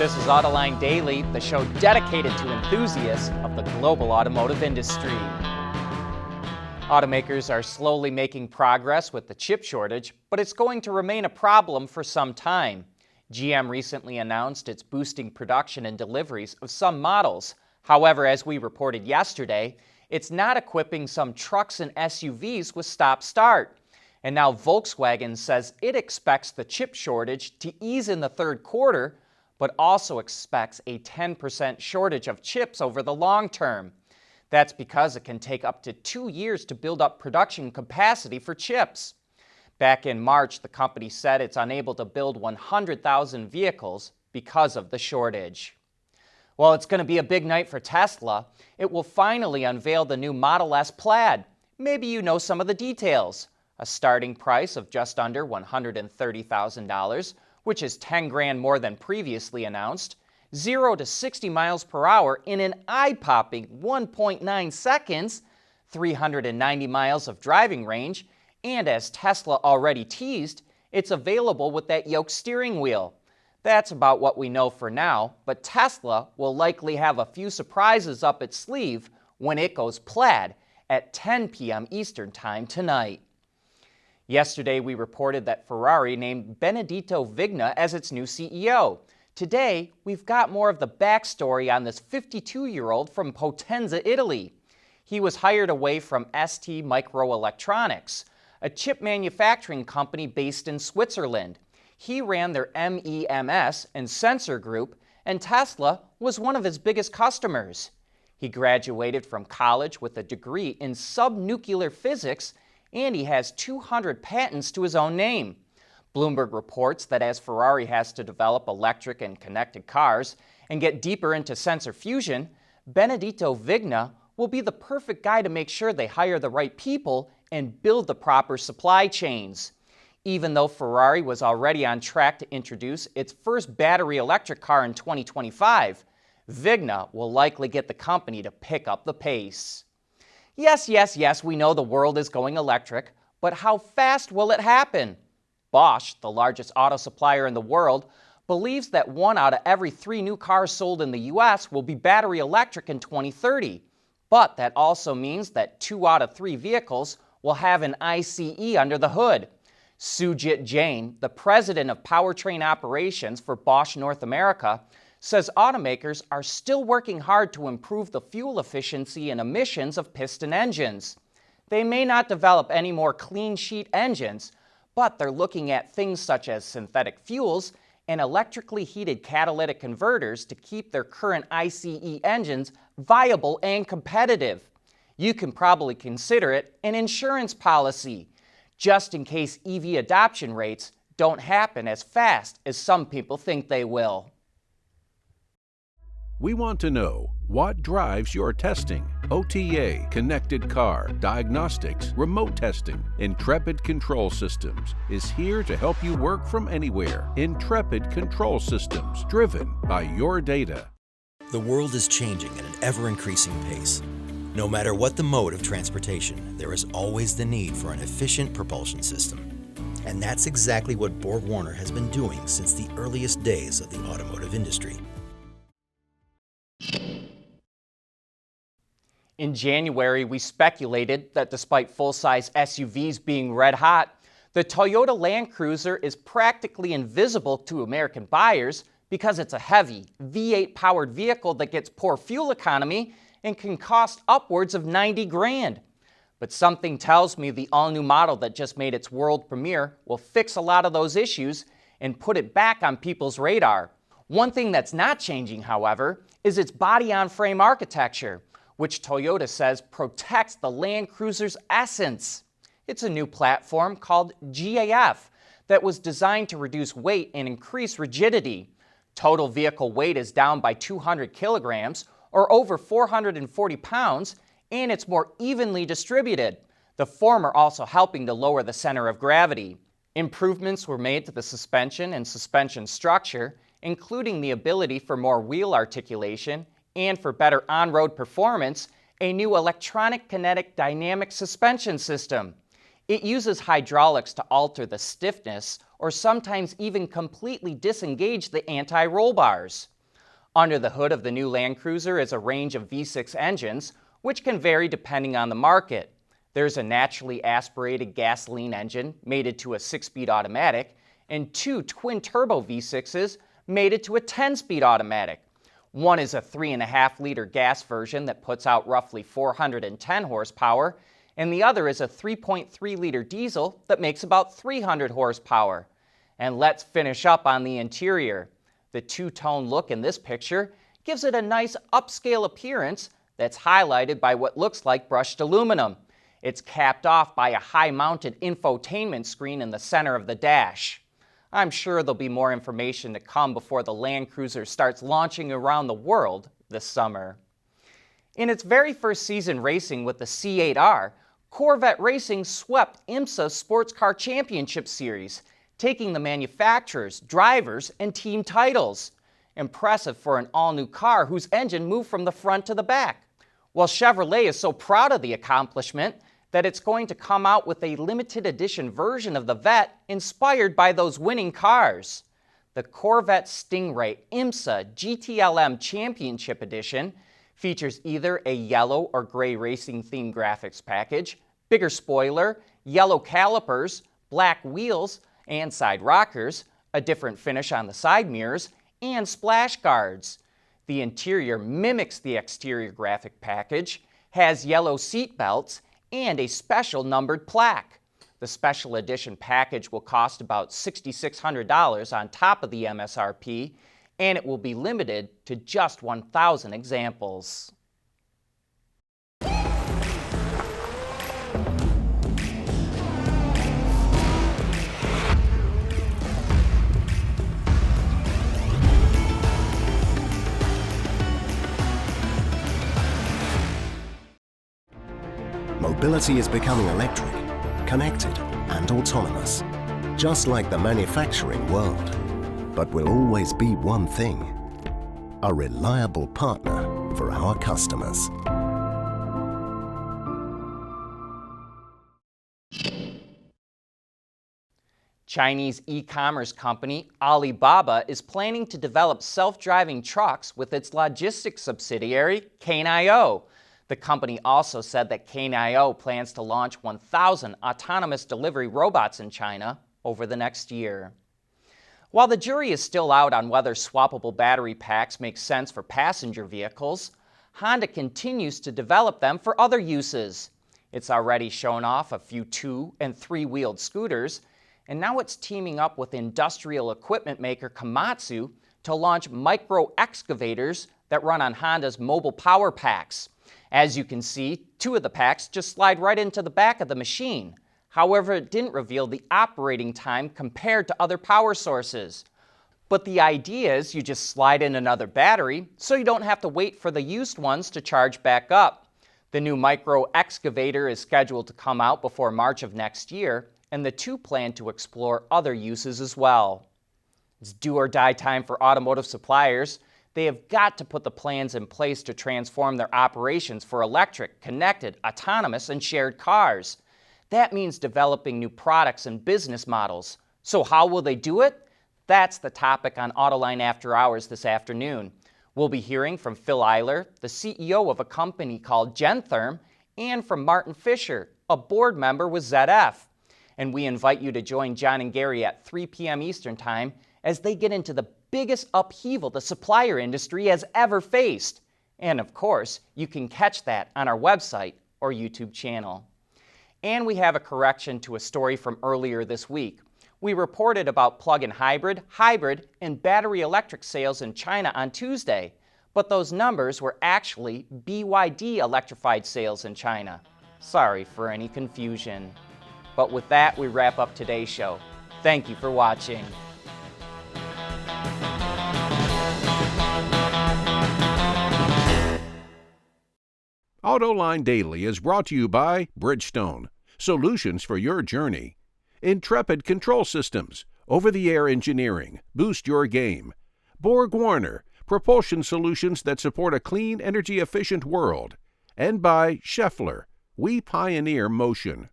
This is Autoline Daily, the show dedicated to enthusiasts of the global automotive industry. Automakers are slowly making progress with the chip shortage, but it's going to remain a problem for some time. GM recently announced it's boosting production and deliveries of some models. However, as we reported yesterday, it's not equipping some trucks and SUVs with stop-start. And now Volkswagen says it expects the chip shortage to ease in the third quarter, but also expects a 10% shortage of chips over the long term. That's because it can take up to 2 years to build up production capacity for chips. Back in March, the company said it's unable to build 100,000 vehicles because of the shortage. Well, it's going to be a big night for Tesla. It will finally unveil the new Model S Plaid. Maybe you know some of the details. A starting price of just under $130,000, which is 10 grand more than previously announced, 0 to 60 miles per hour in an eye-popping 1.9 seconds, 390 miles of driving range, and as Tesla already teased, it's available with that yoke steering wheel. That's about what we know for now, but Tesla will likely have a few surprises up its sleeve when it goes Plaid at 10 p.m. Eastern Time tonight. Yesterday, we reported that Ferrari named Benedetto Vigna as its new CEO. Today, we've got more of the backstory on this 52-year-old from Potenza, Italy. He was hired away from ST Microelectronics, a chip manufacturing company based in Switzerland. He ran their MEMS and sensor group, and Tesla was one of his biggest customers. He graduated from college with a degree in subnuclear physics, and he has 200 patents to his own name. Bloomberg reports that as Ferrari has to develop electric and connected cars and get deeper into sensor fusion, Benedetto Vigna will be the perfect guy to make sure they hire the right people and build the proper supply chains. Even though Ferrari was already on track to introduce its first battery electric car in 2025, Vigna will likely get the company to pick up the pace. Yes, we know the world is going electric, but how fast will it happen? Bosch, the largest auto supplier in the world, believes that 1 out of every 3 new cars sold in the U.S. will be battery electric in 2030. But that also means that 2 out of 3 vehicles will have an ICE under the hood. Sujit Jain, the president of powertrain operations for Bosch North America, says automakers are still working hard to improve the fuel efficiency and emissions of piston engines. They may not develop any more clean sheet engines, but they're looking at things such as synthetic fuels and electrically heated catalytic converters to keep their current ICE engines viable and competitive. You can probably consider it an insurance policy, just in case EV adoption rates don't happen as fast as some people think they will. We want to know what drives your testing. OTA, connected car, diagnostics, remote testing. Intrepid Control Systems is here to help you work from anywhere. Intrepid Control Systems, driven by your data. The world is changing at an ever-increasing pace. No matter what the mode of transportation, there is always the need for an efficient propulsion system. And that's exactly what BorgWarner has been doing since the earliest days of the automotive industry. In January, we speculated that despite full-size SUVs being red hot, the Toyota Land Cruiser is practically invisible to American buyers because it's a heavy V8-powered vehicle that gets poor fuel economy and can cost upwards of 90 grand. But something tells me the all-new model that just made its world premiere will fix a lot of those issues and put it back on people's radar. One thing that's not changing, however, is its body-on-frame architecture, which Toyota says protects the Land Cruiser's essence. It's a new platform called GAF that was designed to reduce weight and increase rigidity. Total vehicle weight is down by 200 kilograms, or over 440 pounds, and it's more evenly distributed, the former also helping to lower the center of gravity. Improvements were made to the suspension and suspension structure, including the ability for more wheel articulation and for better on-road performance, a new electronic kinetic dynamic suspension system. It uses hydraulics to alter the stiffness or sometimes even completely disengage the anti-roll bars. Under the hood of the new Land Cruiser is a range of V6 engines, which can vary depending on the market. There's a naturally aspirated gasoline engine mated to a 6-speed automatic, and 2 twin-turbo V6s mated to a 10-speed automatic. One is a 3.5-liter gas version that puts out roughly 410 horsepower, and the other is a 3.3-liter diesel that makes about 300 horsepower. And let's finish up on the interior. The two-tone look in this picture gives it a nice upscale appearance that's highlighted by what looks like brushed aluminum. It's capped off by a high-mounted infotainment screen in the center of the dash. I'm sure there'll be more information to come before the Land Cruiser starts launching around the world this summer. In its very first season racing with the C8R, Corvette Racing swept IMSA's Sports Car Championship Series, taking the manufacturers, drivers, and team titles. Impressive for an all-new car whose engine moved from the front to the back. Well, Chevrolet is so proud of the accomplishment that it's going to come out with a limited edition version of the Vette inspired by those winning cars. The Corvette Stingray IMSA GTLM Championship Edition features either a yellow or gray racing-themed graphics package, bigger spoiler, yellow calipers, black wheels and side rockers, a different finish on the side mirrors, and splash guards. The interior mimics the exterior graphic package, has yellow seat belts, and a special numbered plaque. The special edition package will cost about $6,600 on top of the MSRP, and it will be limited to just 1,000 examples. Mobility is becoming electric, connected, and autonomous, just like the manufacturing world. But will always be one thing: a reliable partner for our customers. Chinese e-commerce company Alibaba is planning to develop self-driving trucks with its logistics subsidiary, Cainiao. The company also said that Cainiao plans to launch 1,000 autonomous delivery robots in China over the next year. While the jury is still out on whether swappable battery packs make sense for passenger vehicles, Honda continues to develop them for other uses. It's already shown off a few 2- and 3-wheeled scooters, and now it's teaming up with industrial equipment maker Komatsu to launch micro excavators that run on Honda's mobile power packs. As you can see, 2 of the packs just slide right into the back of the machine. However, it didn't reveal the operating time compared to other power sources. But the idea is you just slide in another battery, so you don't have to wait for the used ones to charge back up. The new micro excavator is scheduled to come out before March of next year, and the 2 plan to explore other uses as well. It's do or die time for automotive suppliers. They have got to put the plans in place to transform their operations for electric, connected, autonomous, and shared cars. That means developing new products and business models. So how will they do it? That's the topic on Autoline After Hours this afternoon. We'll be hearing from Phil Eiler, the CEO of a company called Gentherm, and from Martin Fisher, a board member with ZF. And we invite you to join John and Gary at 3 p.m. Eastern Time as they get into the biggest upheaval the supplier industry has ever faced. And of course, you can catch that on our website or YouTube channel. And we have a correction to a story from earlier this week. We reported about plug-in hybrid, and battery electric sales in China on Tuesday, but those numbers were actually BYD electrified sales in China. Sorry for any confusion. But with that, we wrap up today's show. Thank you for watching. Autoline Daily is brought to you by Bridgestone, solutions for your journey. Intrepid Control Systems, over-the-air engineering, boost your game. Borg-Warner, propulsion solutions that support a clean, energy-efficient world. And by Schaeffler, we pioneer motion.